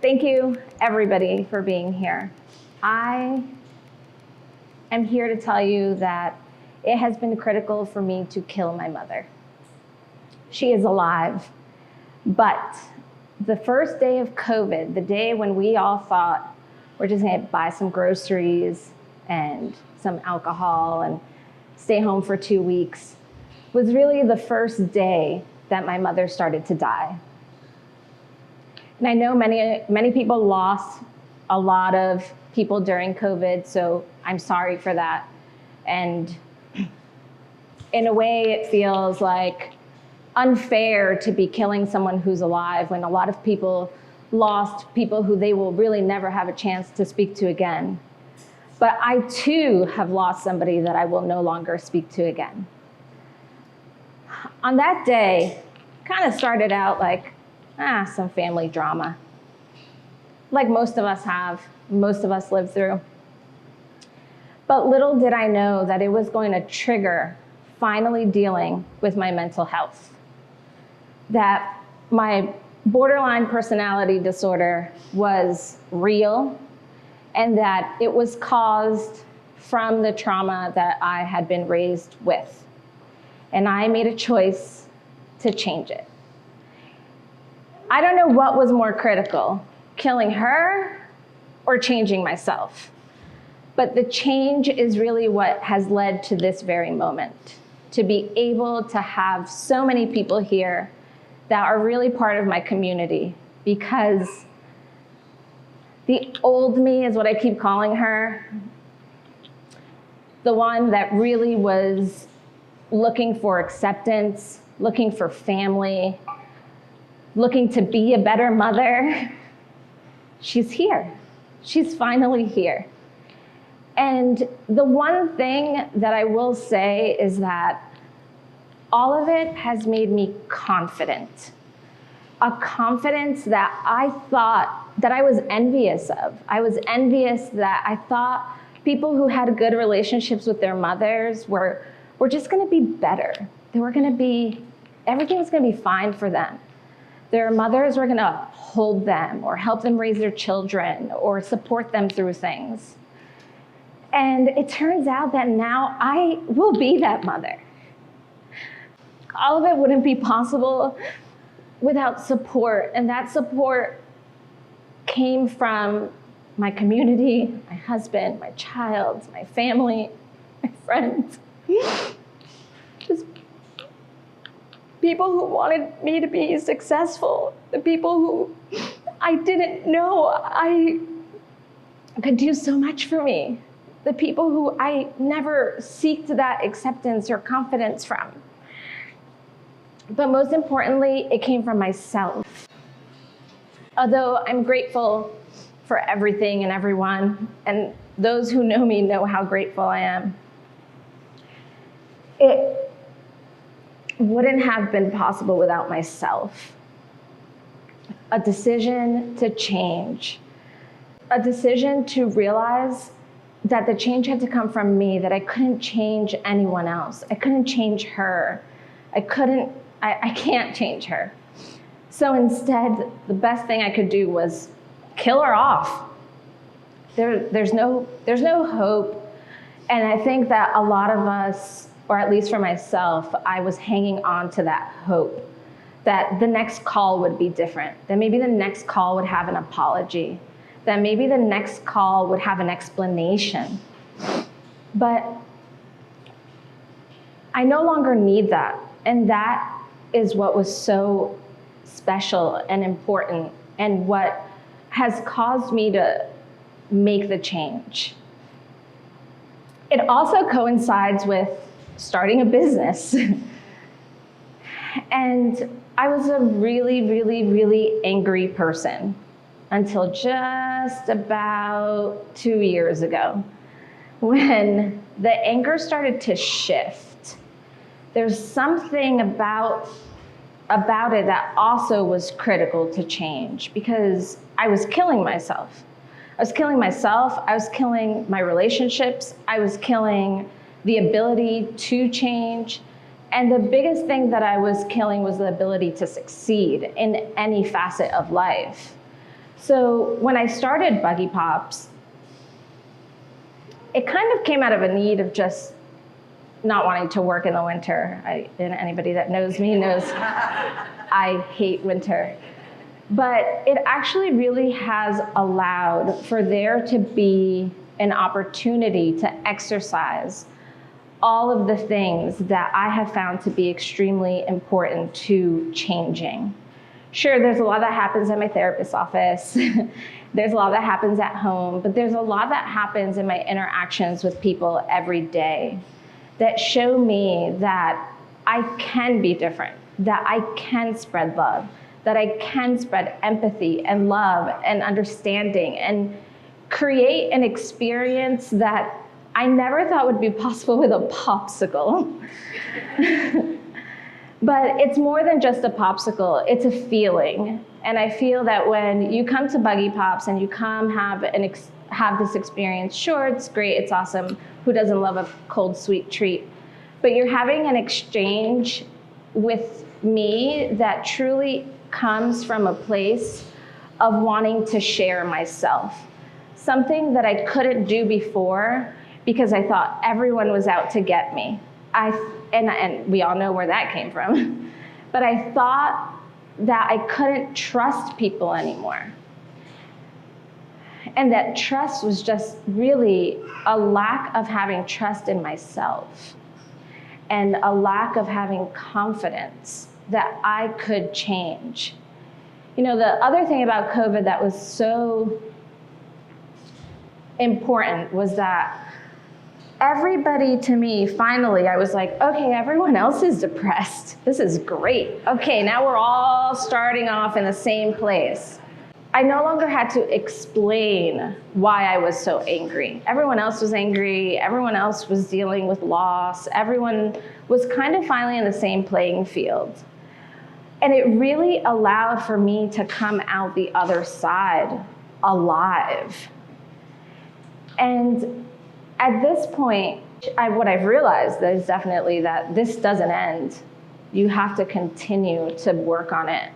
Thank you, everybody, for being here. I am here to tell you that it has been critical for me to kill my mother. She is alive, but the first day of COVID, the day when we all thought we're just gonna buy some groceries and some alcohol and stay home for 2 weeks, was really the first day that my mother started to die. And I know many people lost a lot of people during COVID, so I'm sorry for that. And in a way, it feels like unfair to be killing someone who's alive when a lot of people lost people who they will really never have a chance to speak to again. But I too have lost somebody that I will no longer speak to again. On that day, kind of started out like, some family drama. Like most of us have, most of us live through. But little did I know that it was going to trigger finally dealing with my mental health. That my borderline personality disorder was real and that it was caused from the trauma that I had been raised with. And I made a choice to change it. I don't know what was more critical, killing her or changing myself. But the change is really what has led to this very moment, to be able to have so many people here that are really part of my community, because the old me is what I keep calling her, the one that really was looking for acceptance, looking for family, looking to be a better mother. She's here. She's finally here. And the one thing that I will say is that all of it has made me confident. A confidence that I thought that I was envious of. I was envious that I thought people who had good relationships with their mothers were just gonna be better. Everything was gonna be fine for them. Their mothers were gonna hold them or help them raise their children or support them through things. And it turns out that now I will be that mother. All of it wouldn't be possible without support, and that support came from my community, my husband, my child, my family, my friends. Just people who wanted me to be successful, the people who I didn't know I could do so much for me, the people who I never seeked that acceptance or confidence from. But most importantly, it came from myself. Although I'm grateful for everything and everyone, and those who know me know how grateful I am, it wouldn't have been possible without myself. A decision to change, a decision to realize that the change had to come from me, that I couldn't change anyone else. I couldn't change her. I can't change her. So instead, the best thing I could do was kill her off. There's no hope. And I think that a lot of us, or at least for myself, I was hanging on to that hope that the next call would be different, that maybe the next call would have an apology, that maybe the next call would have an explanation. But I no longer need that. And that is what was so special and important and what has caused me to make the change. It also coincides with starting a business. And I was a really, really, really angry person until just about 2 years ago, when the anger started to shift. There's something about it that also was critical to change, because I was killing myself. I was killing myself, I was killing my relationships, I was killing the ability to change. And the biggest thing that I was killing was the ability to succeed in any facet of life. So when I started Buggy Pops, it kind of came out of a need of just not wanting to work in the winter. And anybody that knows me knows I hate winter. But it actually really has allowed for there to be an opportunity to exercise all of the things that I have found to be extremely important to changing. Sure, there's a lot that happens at my therapist's office. There's a lot that happens at home, but there's a lot that happens in my interactions with people every day that show me that I can be different, that I can spread love, that I can spread empathy and love and understanding and create an experience that I never thought would be possible with a popsicle. But it's more than just a popsicle, it's a feeling. And I feel that when you come to Buggy Pops and you come have this experience, sure, it's great, it's awesome. Who doesn't love a cold, sweet treat? But you're having an exchange with me that truly comes from a place of wanting to share myself. Something that I couldn't do before because I thought everyone was out to get me. And we all know where that came from. But I thought that I couldn't trust people anymore. And that trust was just really a lack of having trust in myself and a lack of having confidence that I could change. You know, the other thing about COVID that was so important was that everybody, to me, finally, I was like, okay, everyone else is depressed. This is great. Okay, now we're all starting off in the same place. I no longer had to explain why I was so angry. Everyone else was angry. Everyone else was dealing with loss. Everyone was kind of finally in the same playing field. And it really allowed for me to come out the other side alive. And at this point, what I've realized is definitely that this doesn't end. You have to continue to work on it.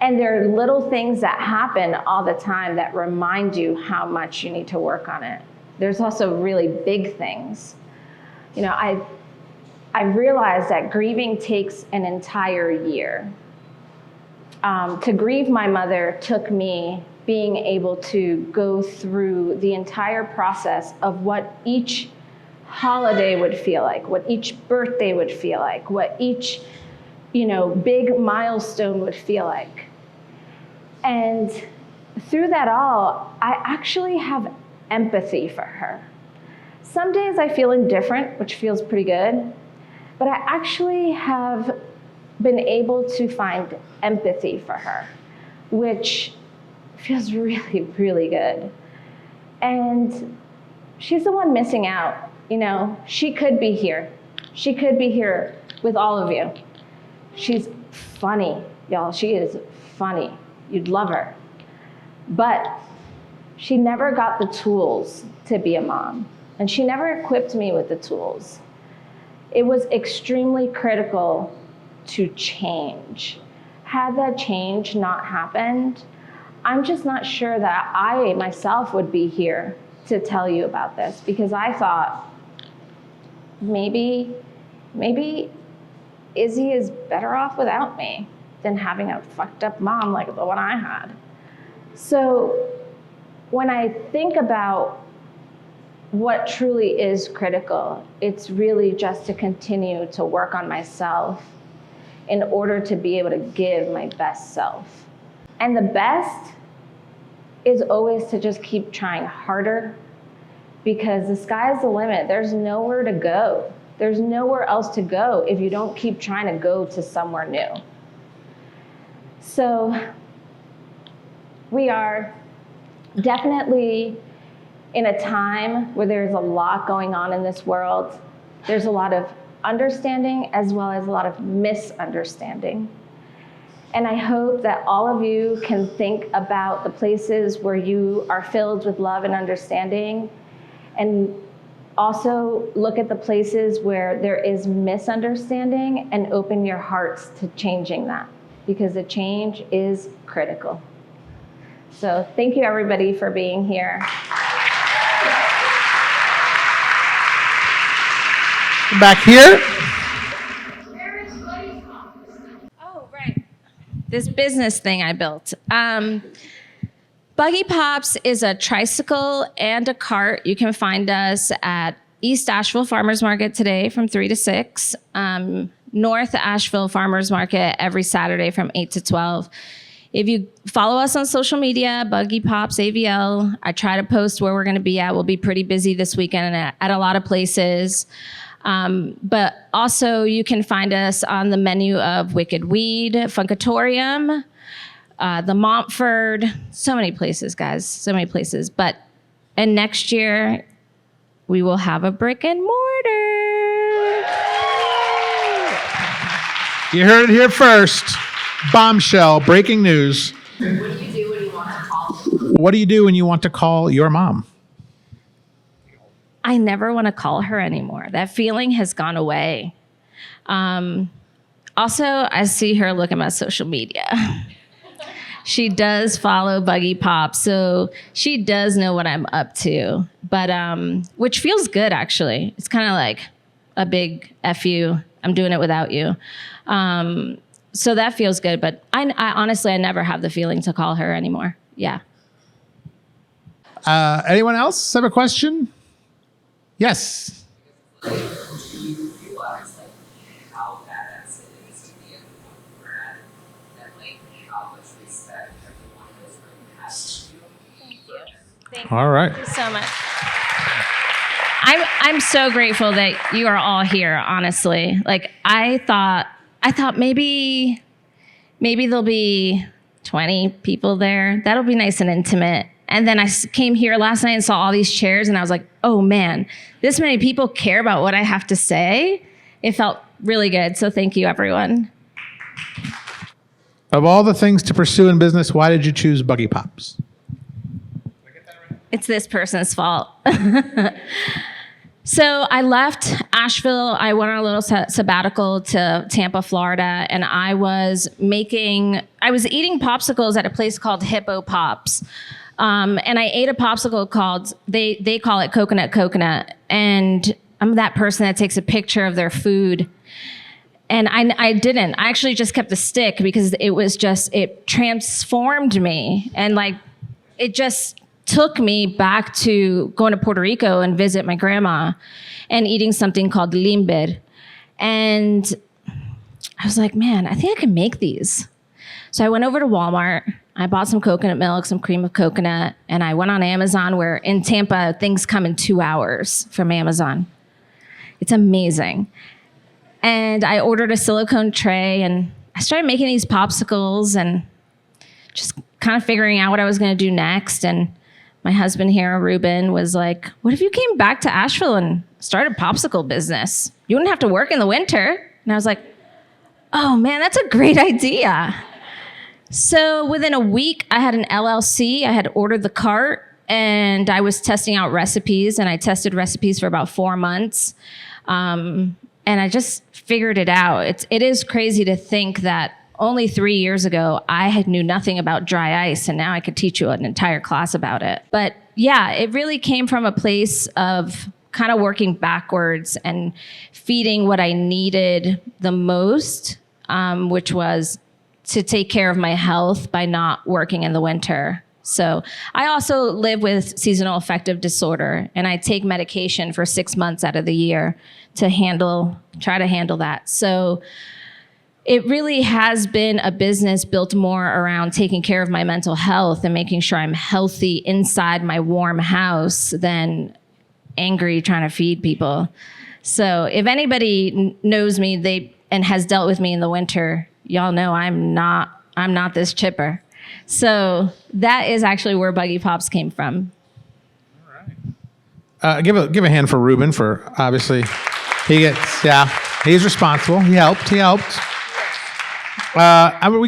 And there are little things that happen all the time that remind you how much you need to work on it. There's also really big things. You know, I realized that grieving takes an entire year. To grieve my mother took me being able to go through the entire process of what each holiday would feel like, what each birthday would feel like, what each, big milestone would feel like. And through that all, I actually have empathy for her. Some days I feel indifferent, which feels pretty good, but I actually have been able to find empathy for her, which feels really, really good. And she's the one missing out. She could be here. She could be here with all of you. She's funny, y'all. She is funny. You'd love her. But she never got the tools to be a mom, and she never equipped me with the tools. It was extremely critical to change. Had that change not happened, I'm just not sure that I myself would be here to tell you about this, because I thought maybe Izzy is better off without me than having a fucked up mom like the one I had. So when I think about what truly is critical, it's really just to continue to work on myself in order to be able to give my best self. And the best is always to just keep trying harder, because the sky's the limit. There's nowhere to go. There's nowhere else to go if you don't keep trying to go to somewhere new. So we are definitely in a time where there's a lot going on in this world. There's a lot of understanding as well as a lot of misunderstanding. And I hope that all of you can think about the places where you are filled with love and understanding, and also look at the places where there is misunderstanding and open your hearts to changing that. because the change is critical. So thank you, everybody, for being here. Back here. Oh, right. This business thing I built. Buggy Pops is a tricycle and a cart. You can find us at East Asheville Farmers Market today from 3 to 6. North Asheville Farmers Market every Saturday from 8 to 12. If you follow us on social media, Buggy Pops AVL, I try to post where we're going to be at. We'll be pretty busy this weekend at a lot of places. But also you can find us on the menu of Wicked Weed, Funkatorium, the Montford, so many places, guys, so many places. And next year, we will have a brick and mortar. You heard it here first. Bombshell, breaking news. What do you do when you want to call? What do you do when you want to call your mom? I never want to call her anymore. That feeling has gone away. Also, I see her look at my social media. She does follow Buggy Pops, so she does know what I'm up to. But which feels good, actually. It's kind of like a big F you. I'm doing it without you. So that feels good. But I honestly, I never have the feeling to call her anymore. Yeah. Anyone else have a question? Yes. Do you realize how badass it is to be at the point we're at, and how much respect everyone in this room has to you? Thank you. All right. Thank you so much. I'm so grateful that you are all here, honestly. Like I thought maybe there'll be 20 people there. That'll be nice and intimate. And then I came here last night and saw all these chairs and I was like, oh man, this many people care about what I have to say. It felt really good. So thank you, everyone. Of all the things to pursue in business, why did you choose Buggy Pops? It's this person's fault. So I left Asheville. I went on a little sabbatical to Tampa, Florida, and I was eating popsicles at a place called Hippo Pops. And I ate a popsicle called, they call it coconut. And I'm that person that takes a picture of their food. And I didn't. I actually just kept the stick because it transformed me. And it just took me back to going to Puerto Rico and visit my grandma and eating something called limber. And I was like, man, I think I can make these. So I went over to Walmart. I bought some coconut milk, some cream of coconut, and I went on Amazon, where in Tampa, things come in 2 hours from Amazon. It's amazing. And I ordered a silicone tray, and I started making these popsicles and just kind of figuring out what I was going to do next. And my husband here, Ruben, was like, what if you came back to Asheville and started a popsicle business? You wouldn't have to work in the winter. And I was like, oh man, that's a great idea. So within a week, I had an LLC. I had ordered the cart, and I was testing out recipes, and I tested recipes for about 4 months. And I just figured it out. It is crazy to think that only 3 years ago, I knew nothing about dry ice, and now I could teach you an entire class about it. But yeah, it really came from a place of kind of working backwards and feeding what I needed the most, which was to take care of my health by not working in the winter. So I also live with seasonal affective disorder, and I take medication for 6 months out of the year to try to handle that. So it really has been a business built more around taking care of my mental health and making sure I'm healthy inside my warm house than angry trying to feed people. So if anybody knows me and has dealt with me in the winter, y'all know I'm not this chipper. So that is actually where Buggy Pops came from. All right. Give a hand for Ruben for obviously he's responsible. He helped. We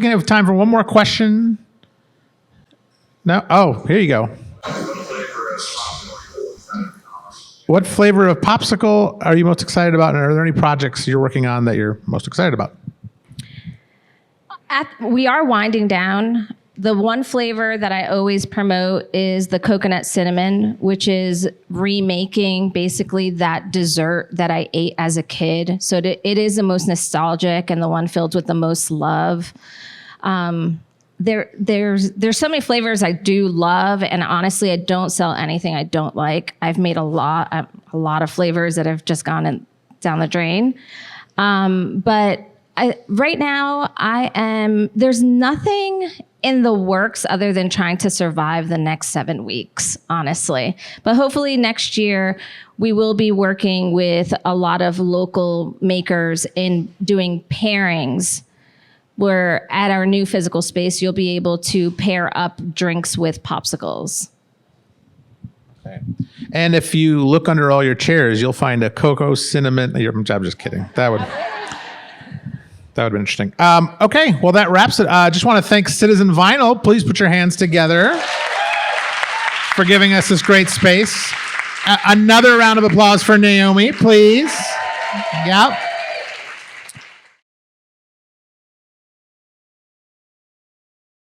can have time for one more question. No? Oh, here you go. What flavor of popsicle are you most excited about? And are there any projects you're working on that you're most excited about? We are winding down. The one flavor that I always promote is the coconut cinnamon, which is remaking basically that dessert that I ate as a kid. So it is the most nostalgic and the one filled with the most love. There's so many flavors I do love, and honestly, I don't sell anything I don't like. I've made a lot of flavors that have just gone down the drain. But right now, there's nothing in the works other than trying to survive the next 7 weeks, honestly. But hopefully next year, we will be working with a lot of local makers in doing pairings, where at our new physical space, you'll be able to pair up drinks with popsicles. Okay. And if you look under all your chairs, you'll find a cocoa cinnamon. I'm just kidding. That would be interesting. Okay, well, that wraps it. I just want to thank Citizen Vinyl. Please put your hands together for giving us this great space. Another round of applause for Neomi, please. Yep.